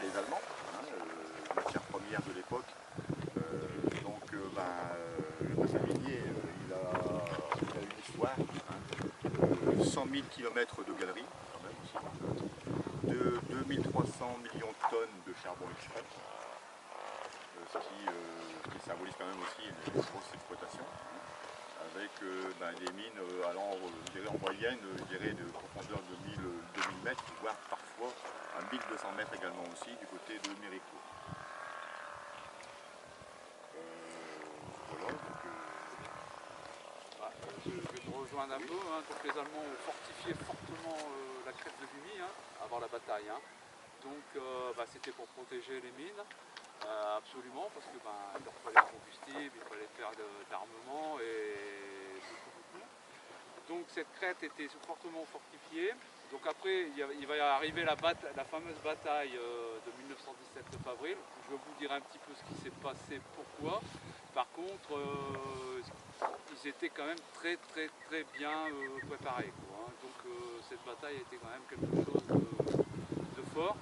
les Allemands, hein, matière première de l'époque. Le bassin minier, il a une histoire, hein, 100 000 km de galeries, quand même aussi, de 2300 millions de tonnes de charbon extrait, ce qui symbolise quand même aussi une grosse exploitation, avec des mines allant je dirais, en moyenne de profondeur de 2000 mètres, voire parfois à 1200 mètres également aussi du côté de Méricourt. Je vais te rejoindre un peu, hein. Donc les Allemands ont fortifié fortement la crête de Vimy, hein, avant la bataille. Hein. Donc c'était pour protéger les mines, absolument, parce que il leur fallait du combustible, il fallait faire de l'armement et beaucoup. Donc cette crête était fortement fortifiée. Donc après il va y arriver la fameuse bataille de 1917 de avril. Je vais vous dire un petit peu ce qui s'est passé, pourquoi. Par contre, ils étaient quand même très bien préparés, quoi, hein. Donc cette bataille était quand même quelque chose de fort.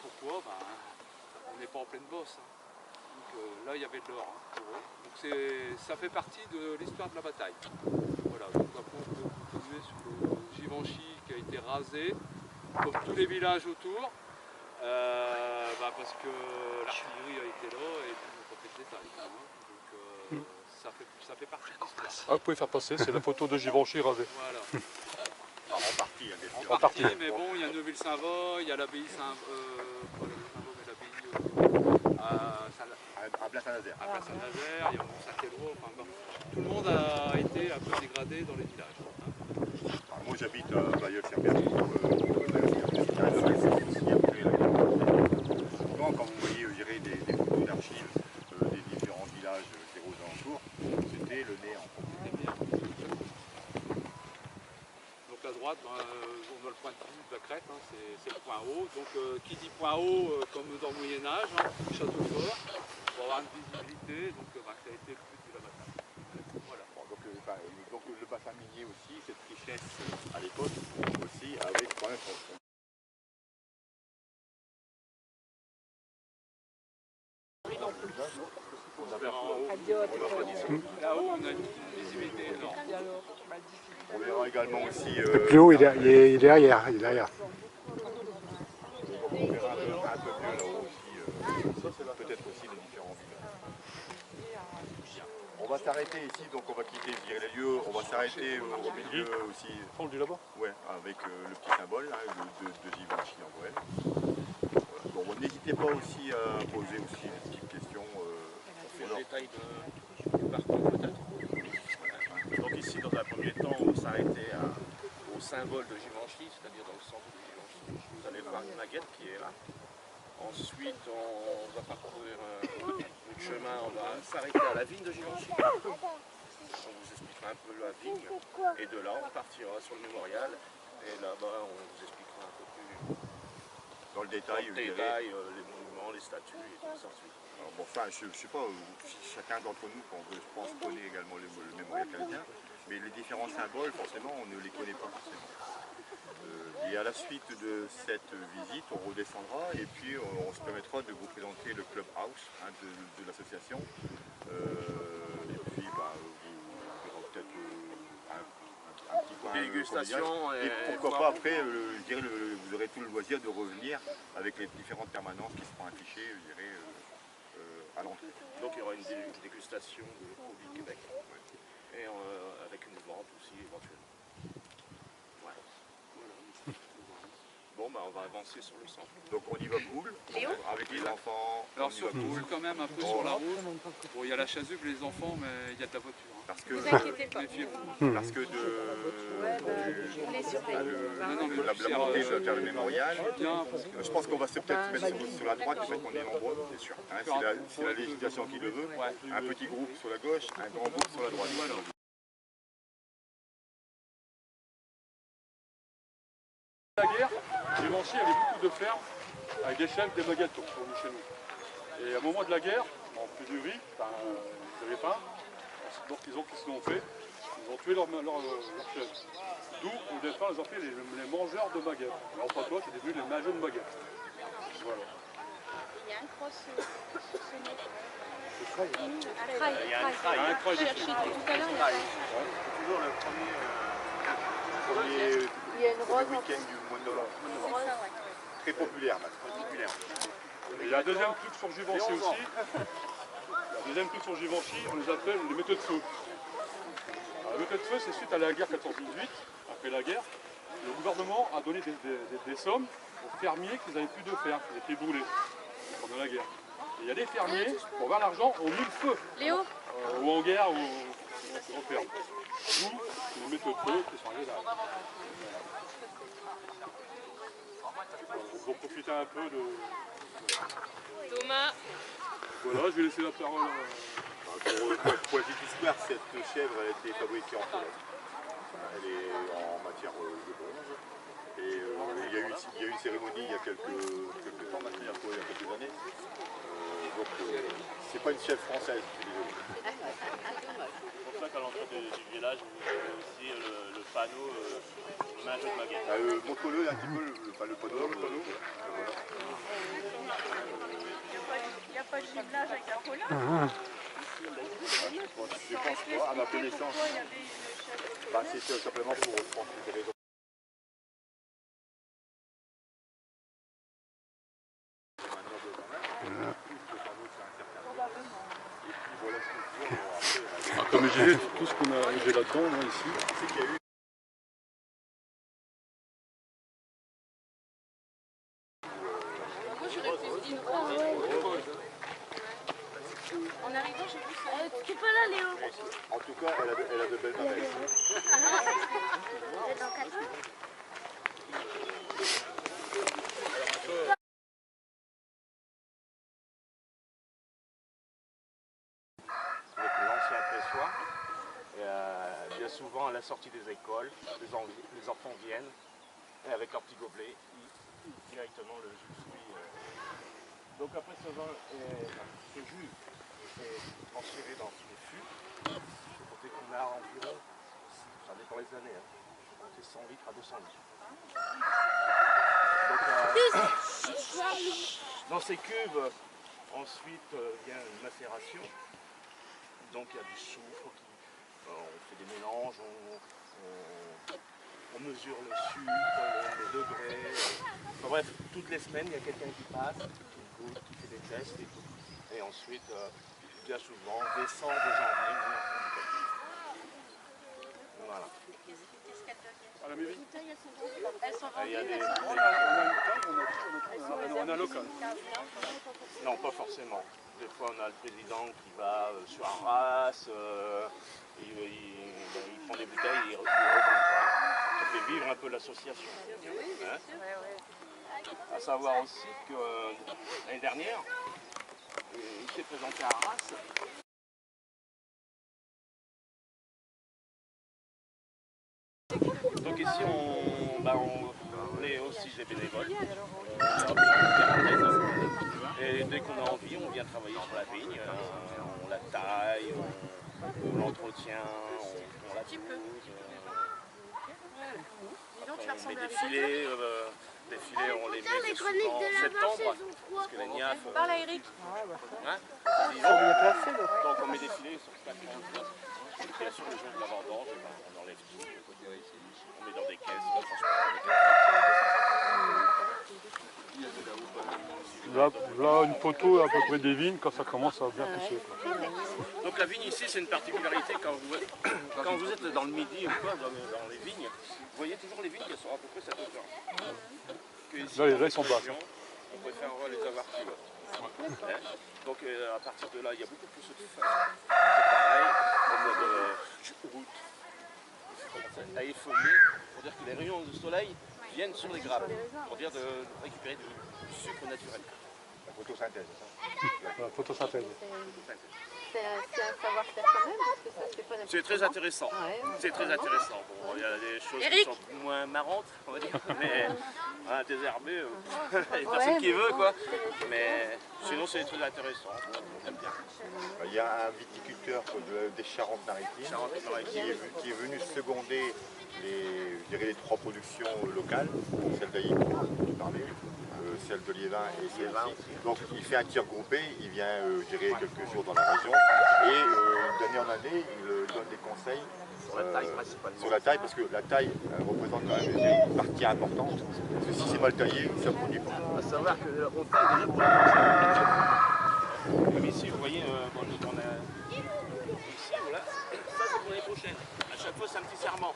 Pourquoi on n'est pas en pleine bosse, hein. Donc là il y avait de l'or, hein, pour eux. Donc ça fait partie de l'histoire de la bataille. Voilà, donc après on peut continuer sur le Givenchy qui a été rasé, comme tous les villages autour, parce que l'artillerie a été là et puis on n'a pas fait de détails, hein. Donc ça fait partie de l'histoire. Ah, vous pouvez faire passer, c'est la photo de Givenchy rasée. Voilà. En partie, hein, En partie, mais bon, il y a Neuville-Saint-Va, il y a l'abbaye à Blas-Saint-Nazaire. À Blas-Saint-Nazaire, il y a Mont-Saint-Éloi, enfin bon, tout le monde a été un peu dégradé dans les villages. Moi j'habite à Bailleul-sur-Berry, souvent quand vous voyez des photos d'archives des différents villages des aux alentours, c'était le néant. Donc à droite, on a le point de vue de la crête, hein, c'est le point haut. Donc qui dit point haut, comme dans le Moyen-Âge, hein, château fort, pour avoir une visibilité, donc ça a été le but de la bataille. Voilà. Bon, donc le bassin minier aussi, cette richesse à l'époque aussi avec quand même son Là-haut, on a une visibilité énorme. On verra également aussi. Le plus haut, il est derrière. Il est derrière. On verra un peu mieux là-haut aussi, peut-être aussi les différents villages. On va s'arrêter ici, donc on va quitter les lieux, on va s'arrêter au milieu aussi. On le dit là-bas. Ouais, avec le petit symbole hein, de Givenchy en Goël. Bon, n'hésitez pas aussi à poser aussi des petites questions. On fait le détail du parcours peut-être. Donc ici, dans un premier temps, on s'arrêtait au symbole de Givenchy, c'est-à-dire dans le centre de Givenchy. Vous allez voir une maquette qui est là. Ensuite, on va parcourir un chemin, on va s'arrêter à la vigne de Givenchy. On vous expliquera un peu la vigne. Et de là, on partira sur le mémorial. Et là-bas, on vous expliquera un peu plus Dans le détail, les monuments, les statues et tout ça. Alors, bon, enfin, je ne sais pas, chacun d'entre nous, je pense, connaît également le mémorial canadien, mais les différents symboles, forcément, on ne les connaît pas forcément. Et à la suite de cette visite, on redescendra et puis on se permettra de vous présenter le clubhouse hein, de l'association. Et puis, vous aurez peut-être un petit point dégustation et pourquoi pas après, je dirais, vous aurez tout le loisir de revenir avec les différentes permanences qui seront affichées, je dirais, à l'entrée. Donc il y aura une dégustation de produits Québec. Ouais. Et avec une vente aussi éventuellement. Ouais. Bon, on va avancer sur le centre. Donc on y va cool, avec les enfants. Alors surtout quand même un peu sur la route. Bon, il y a la chasuble, les enfants, mais il y a de la voiture. Hein. Parce que, Méfiez-vous. parce que la faire montée de faire le mémorial, bien, parce que je pense qu'on va peut-être mettre sur la droite, du fait qu'on est nombreux, c'est sûr. Hein, c'est la législation qui le veut. Un petit groupe sur la gauche, un grand groupe sur la droite. voilà. La guerre, Givenchy avait beaucoup de fermes avec des chèvres, des baguettes comme chez nous. Et à un moment de la guerre, en pénurie, ils n'avaient pas. Donc qu'est-ce qu'ils ont fait? Ils ont tué leurs chèvres. D'où au départ ils ont fait les mangeurs de baguettes. Alors pas toi, c'est devenu les mangeurs de baguettes. Voilà. Il y a un cross sur ce net. Il y a un Il y a trail. un trail Cherchez dessus. tout à l'heure, il y a pas. Toujours le premier. Premier Il y a une rose en week-end du mois de novembre. C'est ça, ouais. Très populaire maintenant. populaire. Et il y a un deuxième truc sur Givenchy aussi. Le deuxième truc sur Givenchy, on les appelle les méthodes de feu. Alors, les méthodes de feu, c'est suite à la guerre 14-18, après la guerre, le gouvernement a donné des sommes aux fermiers qui n'avaient plus de fer, qui étaient brûlés pendant la guerre. Et il y a des fermiers, pour avoir l'argent, ont mis le feu. Léo, Ou en guerre, ou en ferme. Nous, les méthodes de feu qui sont arrivés là. On va profiter un peu de... Thomas. Voilà, je vais laisser la parole Pour la petite histoire, cette chèvre elle a été fabriquée en Pologne. Elle est en matière de bronze. Et il y a eu une cérémonie il y a quelques temps maintenant, il y a quelques années. Donc c'est pas une chèvre française, je suis désolé. C'est pour ça qu'à l'entrée du village, vous avez aussi le panneau Image de Maguette. Montre-le un petit peu, le panneau. Il n'y a pas de jumelage avec la Pologne. Je pense pas, à ma connaissance. Bah, c'est simplement pour transmettre des raisons. Comme je disais, tout ce qu'on a j'ai là-dedans, moi, ici. C'est qu'il y a eu En arrivant, j'ai vu ça. Tu es pas là, Léo. En tout cas, elle a de belles mamelles. Vous êtes dans 4 ans? Avec l'ancien pressoir. Et, bien souvent, à la sortie des écoles, les enfants viennent et avec leur petit gobelet, directement le jus de fruits. Donc après ce jus est transféré dans les fûts. Faut compter qu'on a environ, ça dépend les années, faut compter 100 litres à 200 litres. Donc, dans ces cuves, ensuite vient une macération. Donc il y a du soufre, on fait des mélanges, on mesure le sucre, les degrés. Enfin, bref, toutes les semaines, il y a quelqu'un qui passe, qui goûte, qui fait des tests et tout. Et ensuite, bien souvent, décembre, janvier, voilà. À la mairie. Elles sont Il y a vendues, des... On a un local. Non, pas forcément. Des fois, on a le président qui va sur Arras, il prend des bouteilles, il revend pas. Ça fait vivre un peu l'association. Hein? À savoir aussi que l'année dernière, il s'est présenté à Arras. Donc ici, on est aussi des bénévoles. Et dès qu'on a envie, on vient travailler sur la vigne. On la taille, on l'entretient, on la pelouse. On met des filets, on les met souvent en septembre, parce que les niaffes... Parle à Eric. Hein, donc on met des filets sur 4 ans. Et bien sûr, le jour de la vendange, on enlève tout, on met dans des caisses, on transporte Là, une photo à peu près des vignes quand ça commence à bien pousser. Donc la vigne ici, c'est une particularité quand vous êtes dans le midi ou quoi, dans les vignes, vous voyez toujours les vignes qui sont à peu près cette hauteur. Là, ils sont bas. On préfère les avoir plus hautes. Donc à partir de là, il y a beaucoup plus de feuilles. C'est pareil, au mois d'août, il commence à effeuiller pour dire que les rayons du soleil viennent sur les grappes, pour dire de récupérer du sucre naturel. La photosynthèse, c'est ça? La photosynthèse. C'est un savoir-faire quand même, parce que ça se fait pas n'importe C'est très intéressant. Ouais. C'est très intéressant. Bon, il y a des choses qui sont moins marrantes, on va dire, mais désherbé, il n'y a personne qui veut, quoi. Mais sinon, c'est très intéressant. J'aime bien. Il y a un viticulteur des Charentes-Maritimes qui est venu seconder les 3 productions locales, celle d'Aïkour dont tu parlais, celle de Liévin et celle Liévin ici. aussi. Donc il fait un tir groupé, il vient gérer quelques jours dans la région et d'année en année il donne des conseils Sur la taille principalement. sur la taille parce que la taille représente quand même une partie importante. Parce que si c'est mal taillé, ça ne produit pas. À savoir qu'on taille déjà pour la comme ici, vous voyez, bon, nous, on a ici, voilà, ça c'est pour l'année prochaine. À chaque fois, c'est un petit serment.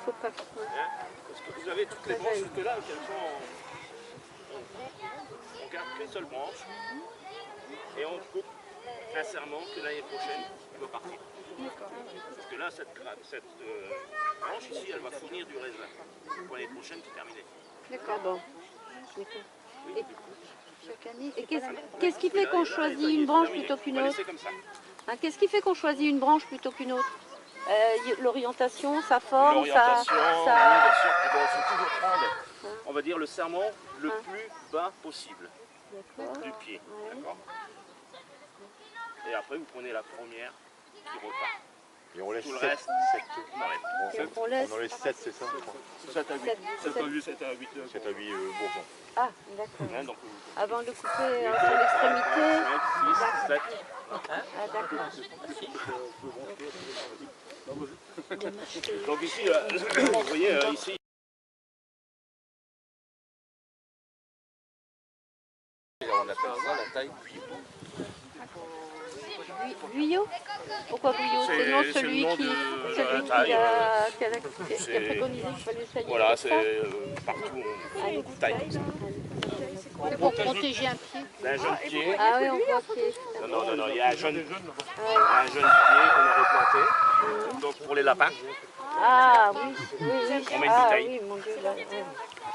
Faut pas. Hein, parce que vous avez toutes les branches jusque-là, qu'elles sont on garde qu'une seule branche et on coupe un serment que l'année prochaine doit partir. Parce que là, cette branche ici, elle va fournir du raisin. Pour l'année prochaine, c'est terminé. D'accord, bon. Et chaque année, Et qu'est-ce qui fait qu'on choisit une branche plutôt qu'une autre? C'est comme ça. Hein, qu'est-ce qui fait qu'on choisit une branche plutôt qu'une autre? L'orientation, sa forme, L'orientation, sa... bien sûr, il faut toujours prendre, on va dire, le serment le plus bas possible du pied. D'accord. Et après, vous prenez la première qui repart. Et on laisse Tout le 7. reste, on enlève. On laisse... On en laisse 7, c'est ça je crois. 7 à 8. 7 à 8, 7 à 8. 7 à 8 bourgeons. Ah, d'accord. Hein, donc, Avant de le couper sur l'extrémité. 5, 6, 7. Ah, d'accord. Donc ici, vous voyez, ici, on appelle ça la taille guyot. Guyot? Pourquoi Guyot? C'est le nom de celui qui a préconisé qu'il fallait tailler. Voilà, c'est partout on taille comme ça. c'est pour protéger un pied. Un jeune pied. Ah oui, on voit que... Non, il y a un jeune pied qu'on a replanté. Donc pour les lapins. Ah oui, oui, oui. On met une Ah bouteille. oui, mon Dieu, là. Ouais.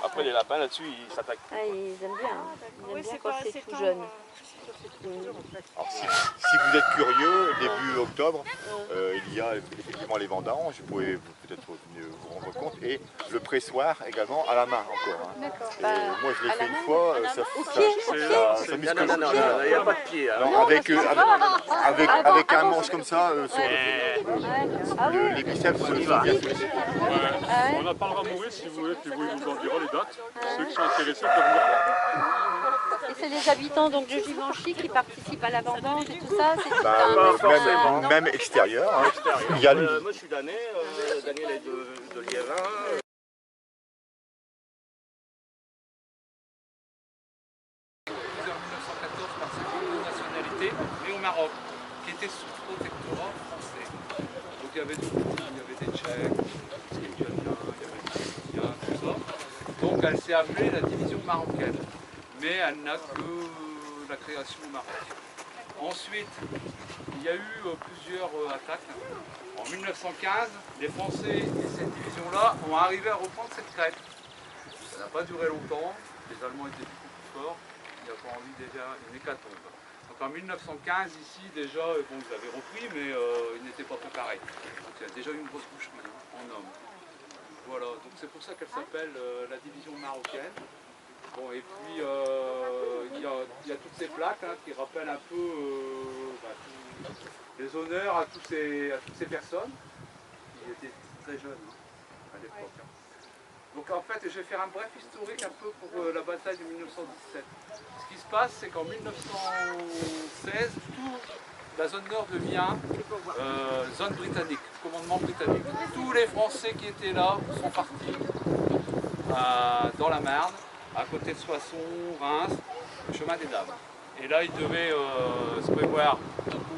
Après les lapins là-dessus, ils s'attaquent. Ah, ils aiment bien. Ils aiment bien quand c'est tout jeune. Alors si vous êtes curieux, début octobre, il y a effectivement les vendanges, vous pouvez peut-être vous rendre compte, et le pressoir également à la main encore. Hein. Et moi je l'ai fait une fois, ça muscle. Non, il n'y a pas de pied. Hein. Non, avec un manche comme ça, les biceps sont bien sollicités. On en parlera Maurice si vous voulez, puis vous nous en dira les dates. Ceux qui sont intéressés peuvent venir voir. Et c'est les habitants donc, de Givenchy qui participent à la vendange et tout ça? C'est tout un... Même extérieur. Hein. Il y a Moi je suis Daniel est de Liévin. En 1914 par sa double nationalité, mais au Maroc, qui était sous protectorat français. Donc il y avait des Tchèques, des Italiens, il y avait des Tunisiens, tout ça. Donc elle s'est appelée la division marocaine, mais elle n'a que la création au Maroc. Ensuite, il y a eu plusieurs attaques. En 1915, les Français et cette division-là ont arrivé à reprendre cette crête. Ça n'a pas duré longtemps, les Allemands étaient beaucoup plus forts. Il n'y a pas envie déjà une hécatombe. Donc en 1915, ici déjà, bon, ils avaient repris, mais ils n'étaient pas préparés. Donc il y a déjà eu une grosse boucherie en hommes. Voilà, donc c'est pour ça qu'elle s'appelle la division marocaine. Bon, et puis il y a toutes ces plaques hein, qui rappellent un peu les honneurs à toutes ces personnes qui étaient très jeunes hein, à l'époque. Hein. Donc en fait, je vais faire un bref historique un peu pour la bataille de 1917. Ce qui se passe, c'est qu'en 1916, la zone nord devient zone britannique, commandement britannique. Tous les Français qui étaient là sont partis dans la Marne, à côté de Soissons, Reims, le chemin des Dames. Et là, ils devaient se prévoir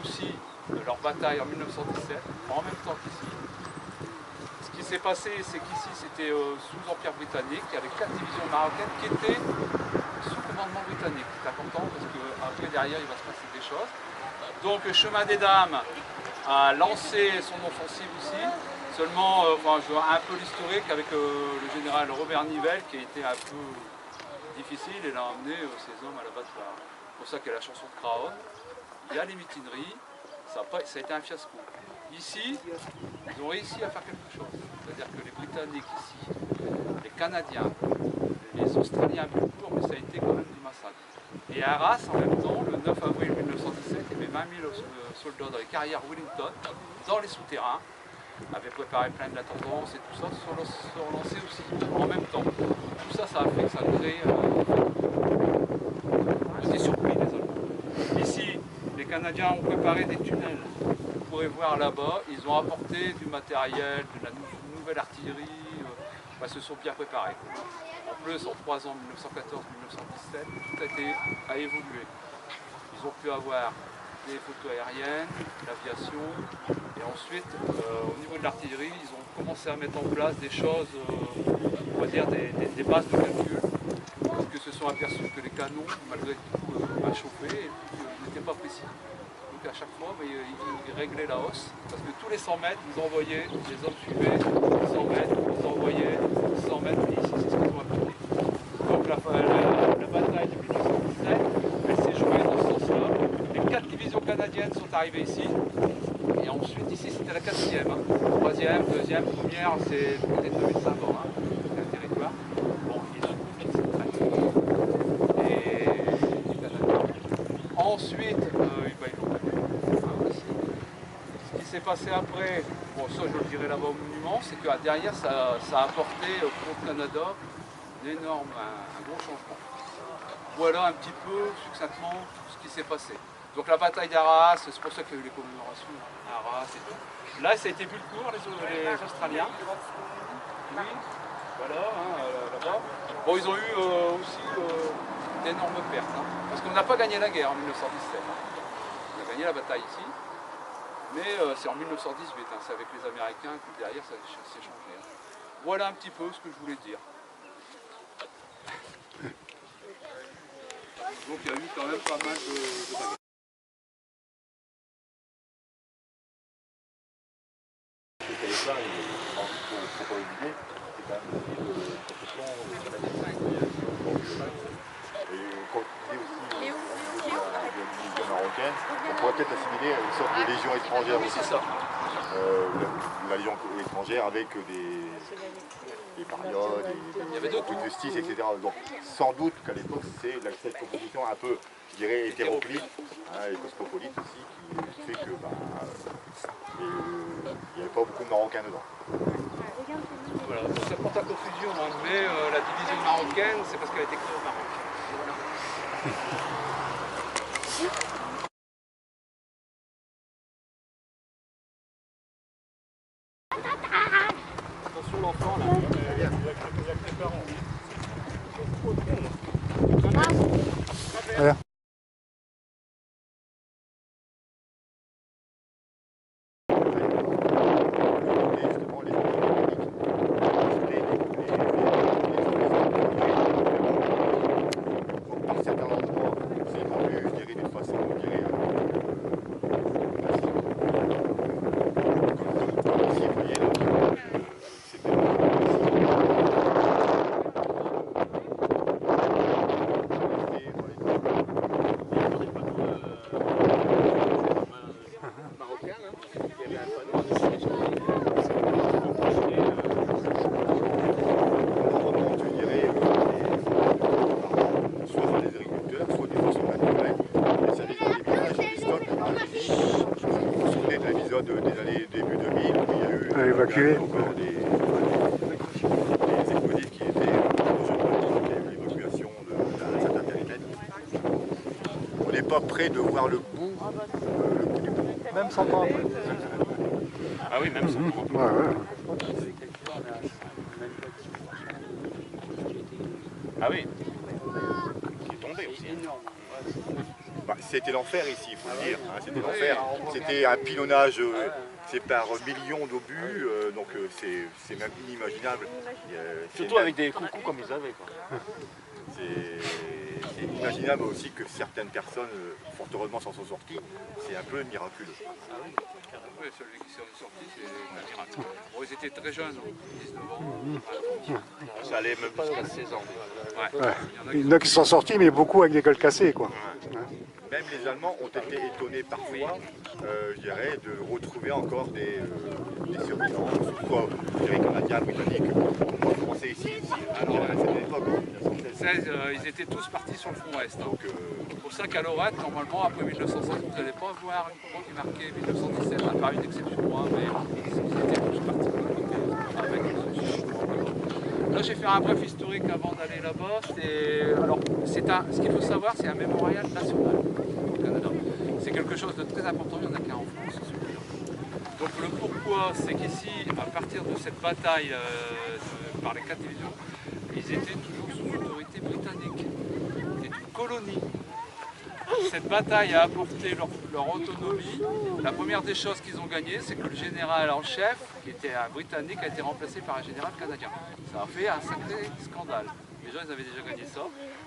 aussi leur bataille en 1917, en même temps qu'ici. Ce qui s'est passé, c'est qu'ici, c'était sous Empire britannique, il y avait 4 divisions marocaines qui étaient sous commandement britannique. C'est important parce qu'après, derrière, il va se passer des choses. Donc, le chemin des Dames a lancé son offensive aussi. Seulement, je vois un peu l'historique avec le général Robert Nivelle qui a été un peu difficile et l'a emmené ses hommes à l'abattoir. C'est pour ça qu'il y a la chanson de Craon. Il y a les mutineries, ça a été un fiasco. Ici, ils ont réussi à faire quelque chose. C'est-à-dire que les Britanniques ici, les Canadiens, les Australiens un peu plus court, mais ça a été quand même du massacre. Et à Arras, en même temps, le 9 avril 1917, il y avait 20 000 soldats dans les carrières Wellington, dans les souterrains, avait préparé plein de la tendance et tout ça, se sont lancés aussi en même temps. Tout ça, ça a fait que ça a créé... J'étais surpris les Allemands. Ici, les Canadiens ont préparé des tunnels. Vous pourrez voir là-bas, ils ont apporté du matériel, de la nouvelle artillerie, se sont bien préparés. En plus, en 3 ans, 1914-1917, tout a évolué. Ils ont pu avoir des photos aériennes, l'aviation, et ensuite, au niveau de l'artillerie, ils ont commencé à mettre en place des choses, on va dire des bases de calcul, parce qu'ils se sont aperçus que les canons, malgré tout, chauffaient et n'étaient pas précis. Donc à chaque fois, ils réglaient la hausse, parce que tous les 100 mètres, ils envoyaient, les hommes suivaient, 100 mètres, ils envoyaient 100 mètres, et ici, c'est ce qu'ils ont appliqué. Donc la bataille de 1817, elle s'est jouée dans ce sens-là. Les 4 divisions canadiennes sont arrivées ici, et ensuite, ici, c'était la 4e. 3e, 2e, 1re, c'est peut-être 2500, c'est le territoire. Bon, ils ont compris cette traite. Et les Canadiens. Ensuite, ils l'ont aussi. Ce qui s'est passé après, bon ça je le dirai là-bas au monument, c'est que derrière ça a apporté pour le Canada un gros changement. Voilà un petit peu succinctement ce qui s'est passé. Donc la bataille d'Arras, c'est pour ça qu'il y a eu les commémorations à Arras et tout. Là ça a été plus court, les Australiens. Oui, voilà, là-bas. Bon, ils ont eu aussi d'énormes pertes, parce qu'on n'a pas gagné la guerre en 1917. On a gagné la bataille ici. Mais c'est en 1918, c'est avec les Américains que derrière ça s'est changé. Voilà un petit peu ce que je voulais dire. Donc il y a eu quand même pas mal de bagarres. Le téléphone, il faut pas oublier, c'est quand même une profession canadienne. Et quand tu dis aussi de la division marocaine, on pourrait peut-être assimiler à une sorte de légion étrangère aussi. C'est ça. La légion étrangère avec des parias, des coups de justice, etc. Donc sans doute qu'à l'époque, c'est cette composition un peu, je dirais, hétéroclite, et cosmopolite aussi, qui fait que il n'y avait pas beaucoup de Marocains dedans. Voilà, ça porte à confusion, mais la division marocaine, c'est parce qu'elle a été créée au Maroc. Attention l'enfant là. Il y a que les parents. Voilà. Des années début 2000, où il y a eu évacué. encore des explosifs qui étaient l'évacuation d'un certain périmètre. On n'est pas prêt de voir le bout, du bout. Même 100 ans après. Ah oui, même ça. Ah oui. Qui est tombé aussi. C'était l'enfer ici, il faut le dire. C'était l'enfer. C'était un pilonnage, c'est par millions d'obus, donc c'est même inimaginable. Surtout avec des coucous comme ils avaient. C'est inimaginable aussi que certaines personnes, fort heureusement, s'en sont sorties. C'est un peu miraculeux. Oui, celui qui s'est sorti, c'est un miracle. Bon, ils étaient très jeunes, 19 ans. Ça allait même pas jusqu'à 16 ans. Ouais. Il y en a qui sont sortis, mais beaucoup avec des gueules cassées, quoi. Même les Allemands ont été étonnés parfois, je dirais, de retrouver encore des survivants, soit je dirais canadiens, britanniques, français ici. Alors à cette époque, ils étaient tous partis sur le front Est. C'est pour ça qu'à Lorette, normalement, après 1960, vous n'allez pas voir une croix qui marquait 1917. c'est pas une exception, hein, mais c'était tous partis de côté avec ce. Là, j'ai fait un bref historique avant d'aller là-bas. Alors, ce qu'il faut savoir, c'est un mémorial national au Canada. C'est quelque chose de très important, il n'y en a qu'un en France, celui-là. Donc le pourquoi, c'est qu'ici, à partir de cette bataille par les 4 divisions, ils étaient toujours sous autorité britannique. C'était une colonie. Cette bataille a apporté leur autonomie. La première des choses qu'ils ont gagnées, c'est que le général en chef, qui était un Britannique, a été remplacé par un général canadien. Ça a fait un sacré scandale. Les gens, ils avaient déjà gagné ça.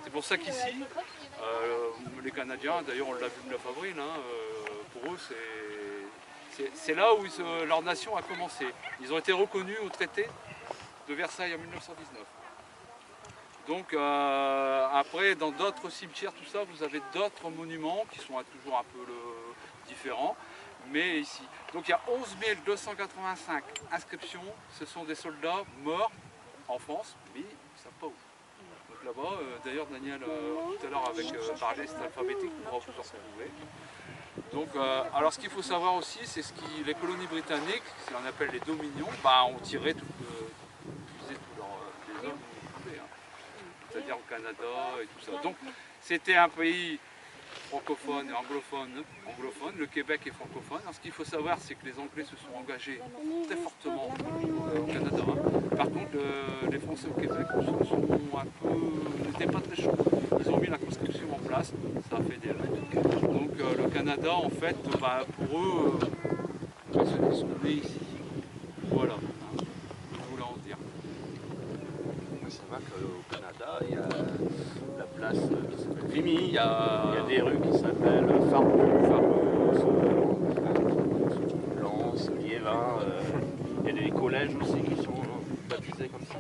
C'est pour ça qu'ici, les Canadiens, d'ailleurs on l'a vu le 9 avril, hein, pour eux c'est là où leur nation a commencé. Ils ont été reconnus au traité de Versailles en 1919. Donc après, dans d'autres cimetières, tout ça, vous avez d'autres monuments qui sont toujours un peu différents, mais ici. Donc il y a 11 285 inscriptions, ce sont des soldats morts en France, mais ils ne savent pas où. Donc là-bas, d'ailleurs Daniel, tout à l'heure avec par geste alphabétique, on pourra vous en retrouver. Donc, alors ce qu'il faut savoir aussi, c'est les colonies britanniques, ce qu'on appelle les dominions, ont tiré tous les hommes qu'ils pouvaient, c'est-à-dire au Canada et tout ça. Donc c'était un pays francophone et anglophone, le Québec est francophone. Alors, ce qu'il faut savoir, c'est que les Anglais se sont engagés très fortement au Canada. Par contre, les Français au Québec n'étaient pas très chauds. Ils ont mis la conscription en place, ça a fait des luttes. Donc le Canada, en fait, pour eux, ils sont nés ici. Voilà, je voulais en dire. Ça va qu'au Canada, il y a la place qui s'appelle Vimy, il y a des rues qui s'appellent Farmeuse, Lance, Liévin, il y a des collèges aussi qui sont baptisés comme ça.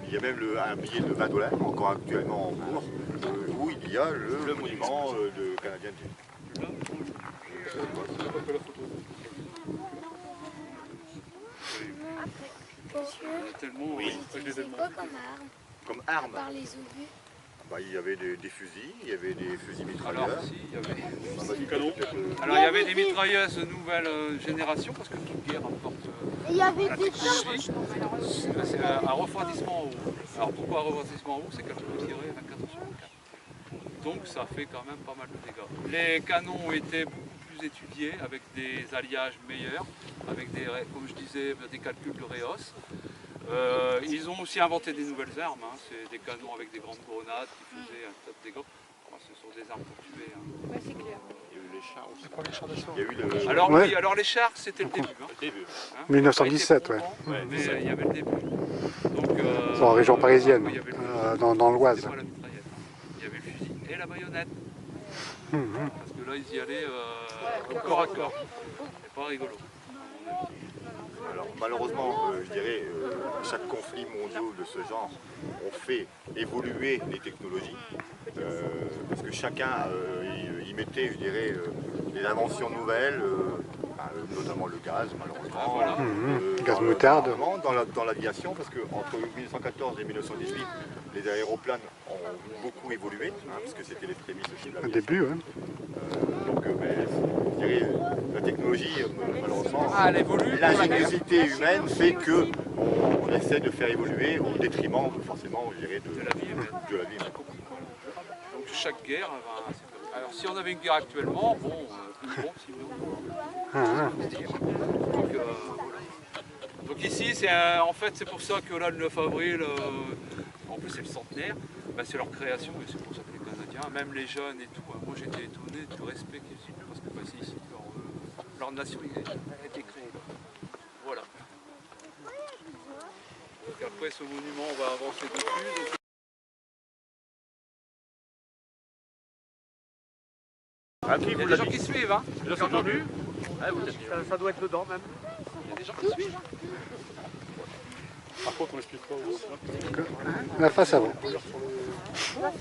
Il y a même un billet de 20 $ encore actuellement en cours, où il y a le monument de Canadien de Oui. C'est quoi comme arme? Comme arme, Par les obus. il y avait des fusils, il y avait des fusils mitrailleurs. Alors, si, il y avait... Alors il y avait des mitrailleuses nouvelle génération, parce que toute guerre apporte Il y avait la des technologie. C'est un refroidissement en haut. Alors pourquoi un refroidissement en haut? C'est qu'elle peut tirer 24 sur 24. Donc ça fait quand même pas mal de dégâts. Les canons ont été beaucoup plus étudiés, avec des alliages meilleurs, avec des, comme je disais, des calculs de Réos. Ils ont aussi inventé des nouvelles armes, c'est des canons avec des grandes grenades qui faisaient un tas de dégâts. Ce sont des armes pour tuer. Ouais, c'est clair. Il y a eu les chars aussi. Il y a eu Alors, Ouais. oui, alors les chars, c'était le début. Le début. 1917, ouais. Mais il y avait le début. Donc, C'est en région parisienne, il y avait le dans l'Oise. c'était pas la mitraillette, il y avait le fusil et la baïonnette. Parce que là, ils y allaient au corps à corps. C'est pas rigolo. à mon avis. Alors malheureusement, je dirais, chaque conflit mondial de ce genre ont fait évoluer les technologies, parce que chacun y mettait, je dirais, des inventions nouvelles, notamment le gaz, malheureusement. Voilà. Gaz moutarde. Dans l'aviation, parce qu'entre 1914 et 1918, les aéroplanes ont beaucoup évolué, parce que c'était les prémices aussi de Au l'aviation. début, ouais. Donc, je dirais, la technologie, malheureusement, Elle évolue. l'ingéniosité humaine fait que on essaie de faire évoluer au détriment, forcément, je dirais, De la vie humaine. de la vie humaine. Donc chaque guerre, alors si on avait une guerre actuellement, bon, plus bon, si donc, voilà. Donc ici, en fait, c'est pour ça que là, le 9 avril, en plus c'est le centenaire, c'est leur création, et c'est pour ça que les Canadiens, même les jeunes et tout, moi j'étais étonné du respect qu'ils ont, parce que c'est ici que leur nation a été créée. Voilà. Donc après ce monument, on va avancer dessus. Il y a des gens qui suivent, hein. Vous avez entendu? Ça doit être dedans même. Il y a des gens qui suivent. Par contre, on explique pas aux autres. La face avant. On va le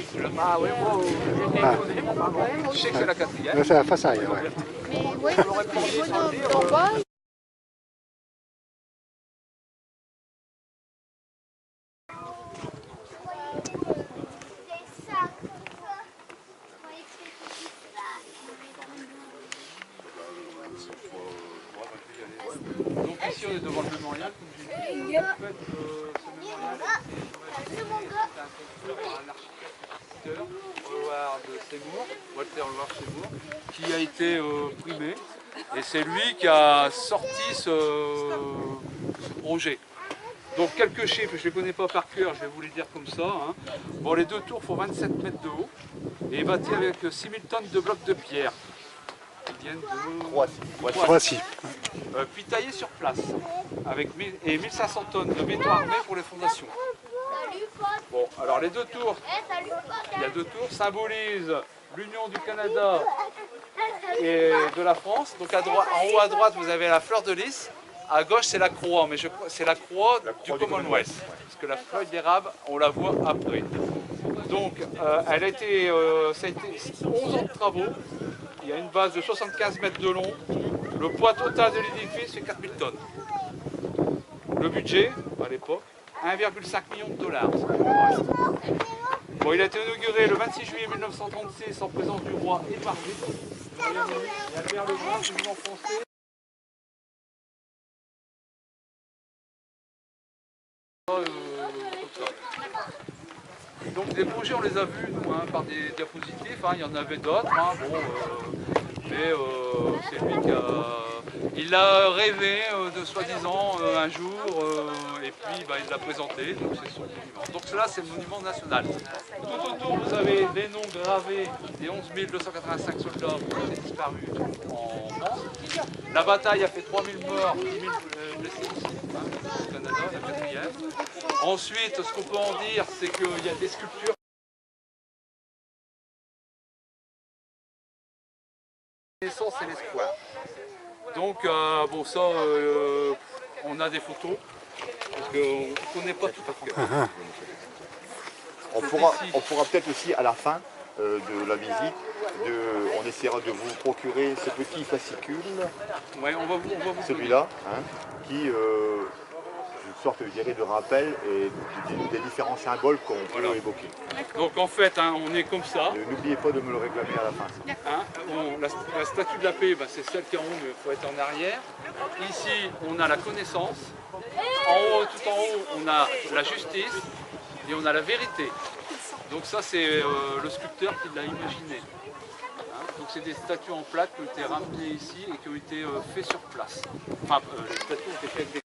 faire là-bas. Ah oui, Je sais que c'est la quatrième. Là, c'est la face arrière, ouais. Mais ouais, en bas, Donc ici on est devant le mémorial, comme j'ai dit. En fait, ce mémorial a été imaginé, c'était un constructeur par un architecte Walter Howard Seymour, qui a été primé. Et c'est lui qui a sorti ce projet. Donc quelques chiffres, je ne les connais pas par cœur, je vais vous les dire comme ça. Hein. Bon, les deux tours font 27 mètres de haut et bâtis avec 6000 tonnes de blocs de pierre. Ils viennent de Voici. puis taillés sur place, avec 1500 tonnes de béton armé pour les fondations. Bon, alors les deux tours, il y a deux tours, symbolisent l'union du Canada et de la France. Donc en haut à droite, vous avez la fleur de lys. À gauche, c'est la croix, mais c'est la croix du Commonwealth. Parce que la feuille d'érable, on la voit après. Donc, ça a été 11 ans de travaux. Il y a une base de 75 mètres de long. Le poids total de l'édifice, c'est 4000 tonnes. Le budget, à l'époque, 1,5 million de dollars. Bon, il a été inauguré le 26 juillet 1936 en présence du roi Édouard VIII. Et Albert le Grand, président français. Donc des projets on les a vus nous, hein, par des diapositifs, hein, il y en avait d'autres, hein, bon, mais c'est lui qui il a rêvé de soi-disant un jour et puis bah, il l'a présenté, donc c'est son monument. Donc cela c'est le monument national. Tout autour vous avez les noms gravés des 11 285 soldats qui ont disparu en France. La bataille a fait 3000 morts, 10 000 blessés aussi, hein, au Canada, la 4e. Ensuite, ce qu'on peut en dire, c'est qu'il y a des sculptures. L'essence et l'espoir. Donc, bon, ça, on a des photos, parce qu'on ne connaît pas tout par cœur. On pourra peut-être aussi, à la fin de la visite, on essaiera de vous procurer ce petit fascicule, Ouais, on va vous celui-là, hein, qui une sorte, je dirais, de rappel et des différents symboles qu'on peut évoquer. Donc en fait, hein, on est comme ça. N'oubliez pas de me le réclamer à la fin. Hein, la statue de la paix, bah, c'est celle qui est en haut, mais il faut être en arrière. Ici, on a la connaissance. En haut, tout en haut, on a la justice et on a la vérité. Donc ça, c'est le sculpteur qui l'a imaginé. Hein, donc c'est des statues en plaques qui ont été ramenées ici et qui ont été faites sur place. Enfin, les statues ont été faites avec des...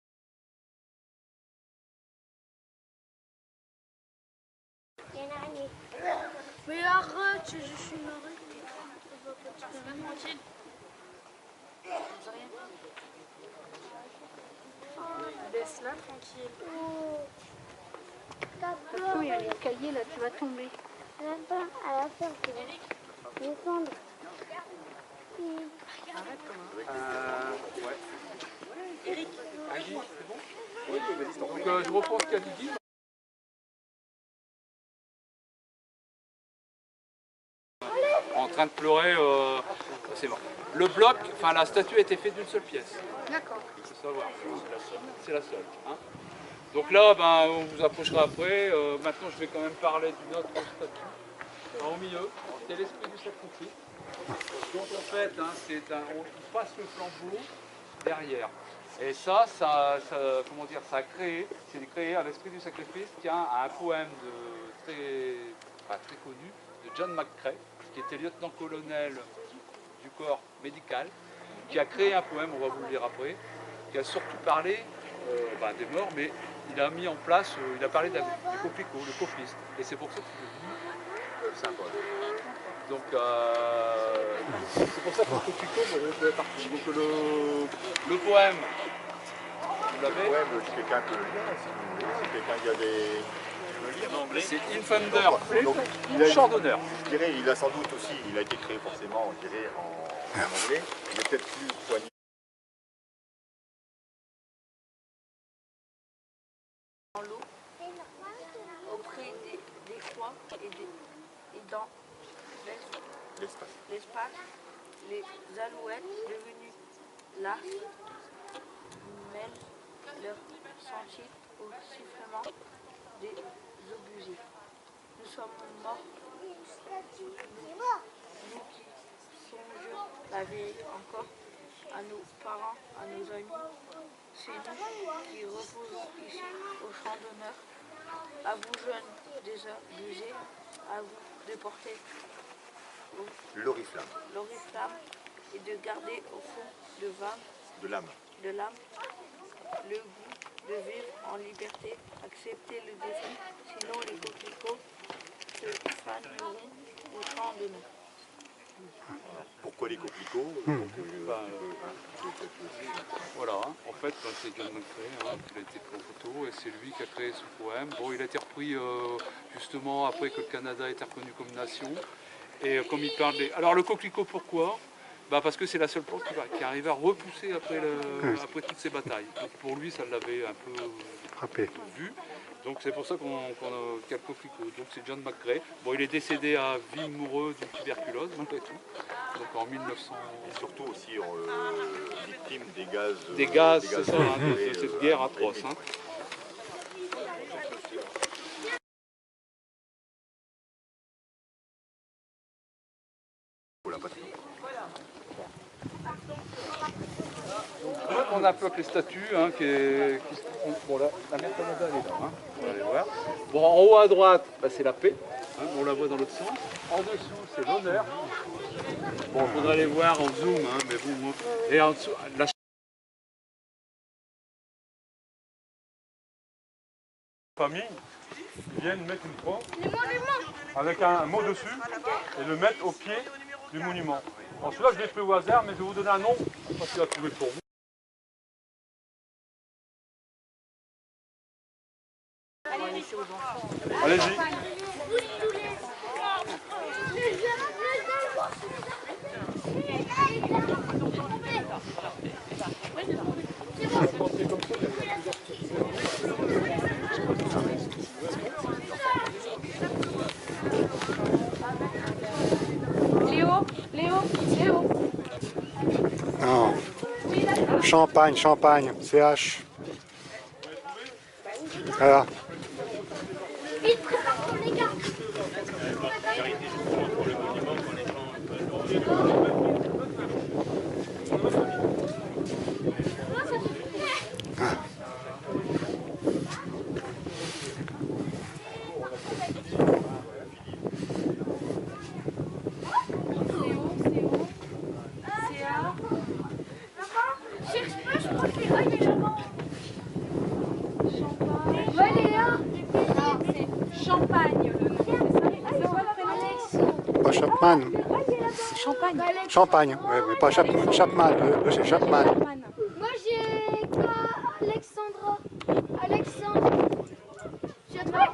Mais arrête, je suis marrée. Laisse-la tranquille. Attention, il y a l'escalier là, tu vas tomber. Même pas à la fin, tu vas descendre. Ouais. Eric, c'est bon? Oui, vas-y, donc je reprends ce qu'a dit Guy. En train de pleurer, c'est bon. Le bloc, enfin la statue a été faite d'une seule pièce. D'accord. Il faut savoir, c'est la seule. Hein. Donc là, ben, on vous approchera après. Maintenant, je vais quand même parler d'une autre statue. Au milieu, c'est l'esprit du sacrifice. Donc en fait, hein, on passe le flambeau derrière. Et ça comment dire, ça a créé, c'est créé à l'esprit du sacrifice qui a un poème très connu de John McCrae, qui était lieutenant-colonel du corps médical, qui a créé un poème, on va vous le lire après, qui a surtout parlé des morts, mais il a mis en place, il a parlé du coquelicot, le copiste, et c'est pour ça que c'est devenu symbole. Donc c'est pour ça que le coquelicot, vous partie. Donc le poème, vous l'avez? Ouais, si quelqu'un peut le lire, si quelqu'un qui a des... C'est In Thunder, chant d'honneur. Je dirais, il a sans doute aussi, il a été créé forcément, je dirais, en anglais. Il est peut-être plus soigné. Dans l'eau, auprès des croix et dans l'espace, les alouettes devenues là mêlent leur sentier au sifflement des obusés. Nous sommes morts, nous qui songeons la vieille encore, à nos parents, à nos amis. C'est nous qui reposons ici au champ d'honneur. À vous jeunes désabusés, à vous de porter l'oriflamme et de garder au fond de l'âme le goût de vivre en liberté, accepter le défi, sinon les coquelicots se faneront au champ de nous. Pourquoi les coquelicots Voilà, en fait, c'est John McCrae qui a été pris en photo et c'est lui qui a créé ce poème. Bon, il a été repris justement après que le Canada a été reconnu comme nation. Et comme il parle des... Alors le coquelicot, pourquoi? Parce que c'est la seule plante qui arrive à repousser après toutes ces batailles. Donc pour lui, ça l'avait un peu frappé. Vu. Donc c'est pour ça qu'il y a le coquelicot. Donc c'est John McCrae. Bon, il est décédé à Vimoureux d'une tuberculose, malgré tout. Donc en 1900. Et surtout aussi victime des gaz. Des gaz, c'est ça, de cette guerre atroce. On a un peu avec les statues bon, la mère Canada elle est là, on va aller voir. Bon, en haut à droite, c'est la paix, on la voit dans l'autre sens. En dessous, c'est l'honneur. Bon, il faudrait aller voir en zoom, mais bon. Et en dessous, la famille viennent mettre une croix avec un mot dessus et le mettre au pied du monument. Alors celui-là, je l'ai pris au hasard, mais je vais vous donner un nom parce qu'il va trouver pour vous. Allez-y. Léo. Non. Champagne, CH. Voilà. Vite, prépare-toi les gars. Champagne, oui, pas Chapman, c'est Chapman. Moi j'ai Alexandra. Alexandre. Chapman.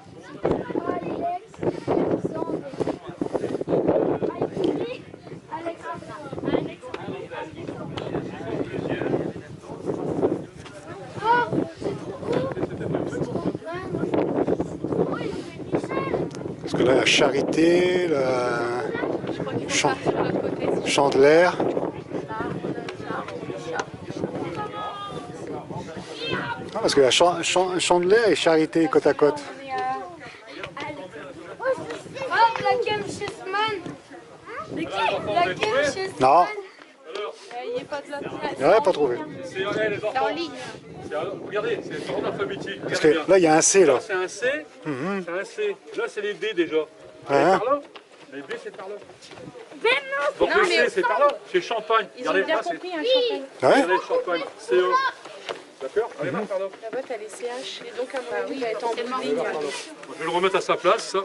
Parce que là, la Charité, la Chandelaire. Non, parce que la Chandelaire et Charité côte à côte. Non. Il n'y a pas trouvé. C'est en ligne. Regardez, c'est l'ordre alphabétique. Parce que là, il y a un C, là. C'est un C. C'est un C. Là, c'est les D déjà. Hein? Par là. Les B, c'est par là. Donc le C, c'est par là. C'est Champagne. Ils ont bien compris, un Champagne. Regardez le Champagne. CO. D'accord? Allez, par là. Là-bas, t'as les CH. Et donc, à mon avis, il va être en bout de ligne. Je vais le remettre à sa place, ça.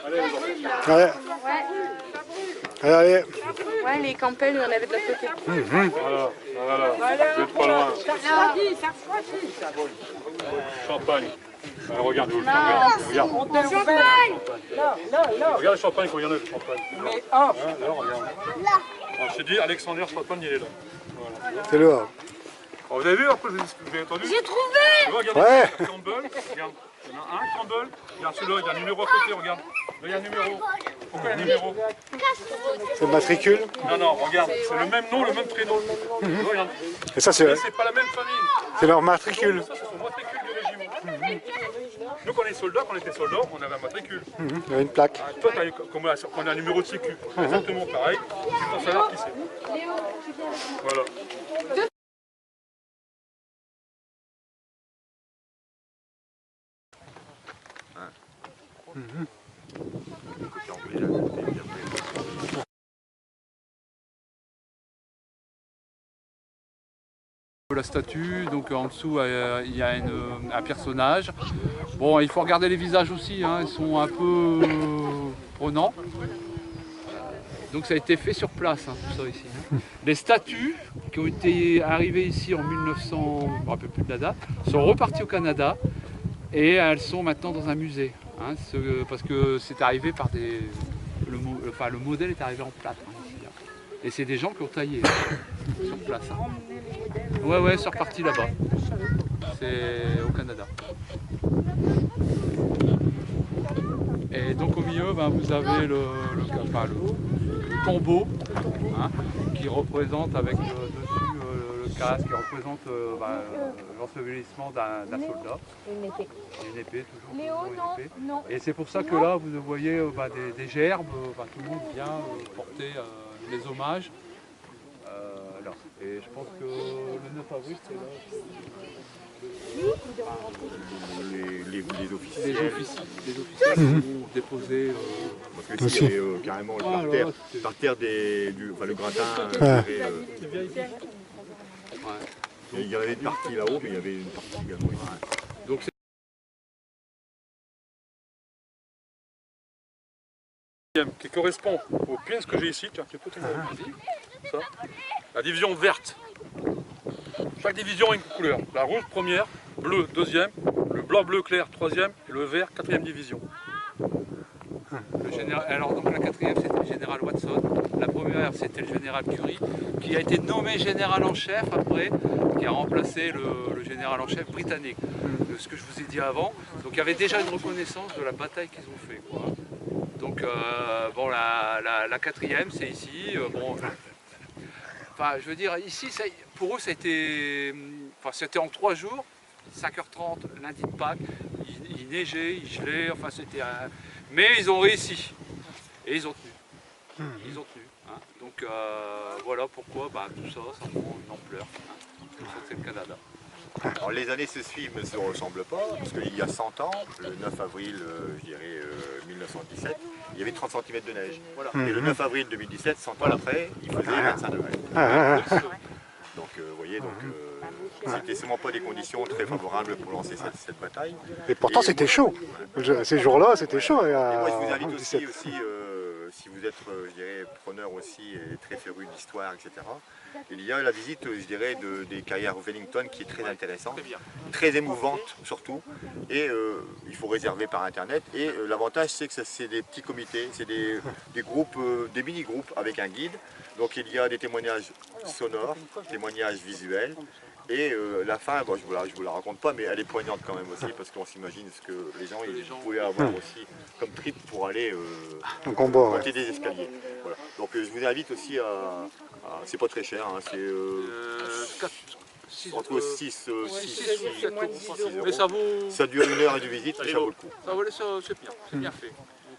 Allez, ouais. Allez. Ouais, les campelles, il y en avait de l'autre côté. Voilà. Vous êtes pas loin. Champagne. Regarde, regarde. Regarde le champagne, regardez le champagne. Mais là, regarde. On s'est dit, Alexander Champagne, il est là. Voilà. C'est là. Vous avez vu après, vous avez entendu? J'ai trouvé. Regardez, ouais. Campbell, regarde. Il y en a un Campbell. Regarde celui-là, il y a un numéro à côté, regarde. Là, il y a un numéro. Pourquoi il y a un numéro? C'est le matricule. Non, regarde, c'est le même nom, le même prénom. Regarde. Et ça, c'est pas la même famille. C'est leur matricule. Ça, c'est son matricule du régiment. Nous, quand on était soldats, on avait un matricule. Il y a une plaque. Toi, comme on a un numéro de sécu, exactement pareil, c'est pour savoir qui c'est. Voilà. La statue, donc en dessous il y a un personnage. Bon, il faut regarder les visages aussi, hein, ils sont un peu prenants. Donc ça a été fait sur place, hein, tout ça ici. Les statues qui ont été arrivées ici en 1900, je ne me rappelle plus de la date, sont reparties au Canada et elles sont maintenant dans un musée. Hein, parce que c'est arrivé par des... le modèle est arrivé en plâtre. Hein, ici, hein. Et c'est des gens qui ont taillé sur place. Hein. Ouais, c'est reparti là-bas. C'est au Canada. Et donc au milieu, ben, vous avez le tombeau, hein, qui représente avec dessus le casque, qui représente l'ensevelissement d'un soldat. Une épée. Une épée, toujours une épée. Non. Et c'est pour ça que là, vous voyez des gerbes, tout le monde vient porter les hommages. Là. Et je pense que le 9 avril, c'est là. Les officiers. Les officiers qui vont déposer. Parce que ici, il y avait carrément le parterre le gratin. Il y avait une partie là-haut, mais il y avait une partie également ici. Donc, qui correspond au pins que j'ai ici, tiens, tu peux te montrer, ça. La division verte. Chaque division a une couleur. La rouge première, bleu deuxième, le blanc bleu clair troisième et le vert quatrième division. Alors donc la quatrième c'était le général Watson, la première c'était le général Curie, qui a été nommé général en chef après, qui a remplacé le général en chef britannique. Ce que je vous ai dit avant, donc il y avait déjà une reconnaissance de la bataille qu'ils ont fait, quoi. Donc bon, la quatrième c'est ici, bon, enfin je veux dire ici pour eux ça a été, enfin c'était en 3 jours, 5h30 lundi de Pâques, il neigeait, il gelait, enfin c'était un... Mais ils ont réussi et ils ont tenu. Ils ont tenu. Hein. Donc voilà pourquoi tout ça, ça prend une ampleur. Hein. Tout ça c'est le Canada. Alors les années se suivent mais ne se ressemblent pas, parce qu'il y a 100 ans, le 9 avril, je dirais 1917, il y avait 30 cm de neige. Voilà. Et le 9 avril 2017, 100 ans après, il faisait 25 degrés. Donc vous voyez, c'était sûrement pas des conditions très favorables pour lancer cette bataille. Et pourtant c'était chaud. Ces jours-là c'était chaud. Et moi je vous invite aussi si vous êtes, je dirais, preneur aussi et très féru d'histoire, etc. Il y a la visite, je dirais, des carrières Wellington qui est très intéressante, très émouvante surtout, et il faut réserver par internet. Et l'avantage c'est que c'est des petits comités, c'est des groupes, des mini-groupes avec un guide. Donc il y a des témoignages sonores, témoignages visuels. Et la fin, bon, je vous la raconte pas, mais elle est poignante quand même aussi, parce qu'on s'imagine ce que les gens pouvaient avoir aussi comme trip pour aller monter des escaliers. Voilà. Donc je vous invite aussi à... c'est pas très cher, hein, c'est entre 6 euros. Mais ça vaut... Ça dure 1 heure et de visite, mais ça vaut le coup. C'est bien, c'est bien fait.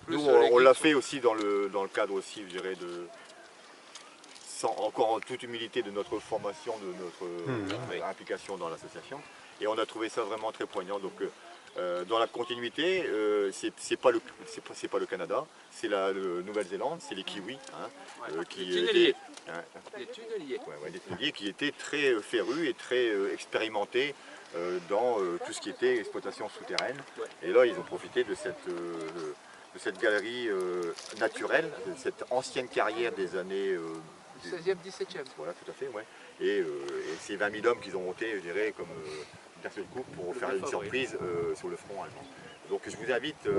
Nous, on l'a fait aussi dans le cadre aussi, je dirais, encore en toute humilité de notre formation, de notre implication dans l'association. Et on a trouvé ça vraiment très poignant. Donc dans la continuité, c'est pas le Canada, c'est la Nouvelle-Zélande, c'est les Kiwis. Hein, des tunneliers qui étaient très férus et très expérimentés dans tout ce qui était exploitation souterraine. Et là, ils ont profité de cette galerie naturelle, de cette ancienne carrière des années... 16e, 17e. Voilà, tout à fait, ouais. Et c'est 20 000 hommes qu'ils ont monté, je dirais, comme d'un seul coup pour faire une surprise sur le front allemand. Donc je vous invite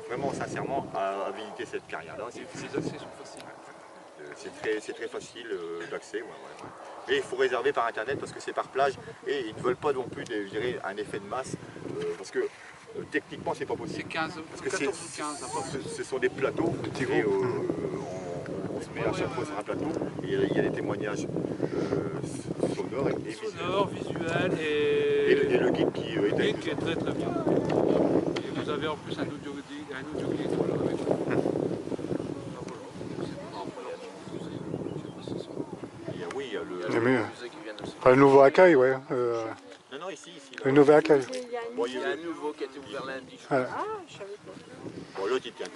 vraiment sincèrement à visiter cette carrière-là. Les accès sont faciles. C'est très facile d'accès. Mais il faut réserver par internet parce que c'est par plage et ils ne veulent pas non plus, je dirais, un effet de masse parce que techniquement c'est pas possible. C'est 15, parce que 14 ou 15. Ce sont des plateaux. On se met à chaque fois sur un plateau et il y a des témoignages sonores et visuels. Sonores, visuels et le guide qui est très très bien. vous avez en plus un audio guide voilà, avec vous. Oui, il y a le nouveau accueil, ouais. Non, ici. Le nouveau accueil. Bon, Il y a un nouveau qui a été ouvert lundi. Ouais. Bon, l'autre était un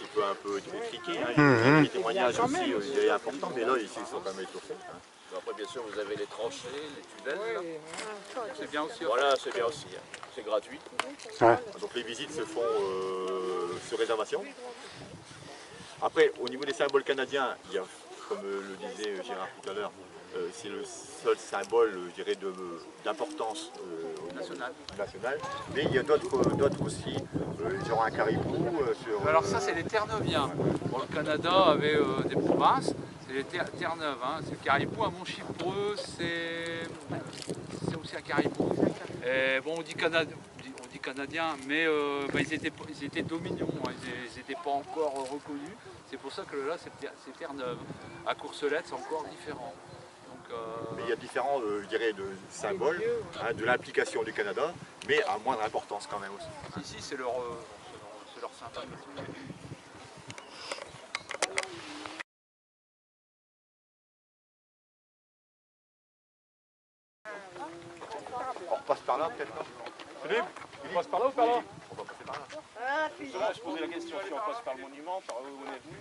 peu étriqué, hein. Il y a des témoignages aussi, il est important, mais là, ici, ils sont quand même étoffés. Hein. Bon, après, bien sûr, vous avez les tranchées, les tunnels. C'est bien aussi. Voilà, c'est bien aussi. Hein. C'est gratuit. Ouais. Donc les visites se font sur réservation. Après, au niveau des symboles canadiens, il y a, comme le disait Gérard tout à l'heure, c'est le seul symbole, je dirais, d'importance nationale. Mais il y a d'autres aussi, genre un caribou. Alors ça, c'est les Terre-Neuviens. Bon, le Canada avait des provinces, c'est les Terre-Neuves. Hein. C'est le caribou, à Montchipreux, c'est aussi un caribou. Et bon, on dit canadien, mais ils étaient dominions, hein. Ils n'étaient pas encore reconnus. C'est pour ça que là, c'est Terre-Neuve. À Courcelette, c'est encore différent. Mais il y a différents, je dirais, de symboles, hein, de l'implication du Canada, mais à moindre importance quand même aussi. Ici, c'est leur symbole. On repasse par là peut-être, non? Philippe, on passe par là ou par là? On va passer par là. Là, je posais la question, si on passe par le monument, par où on est venu.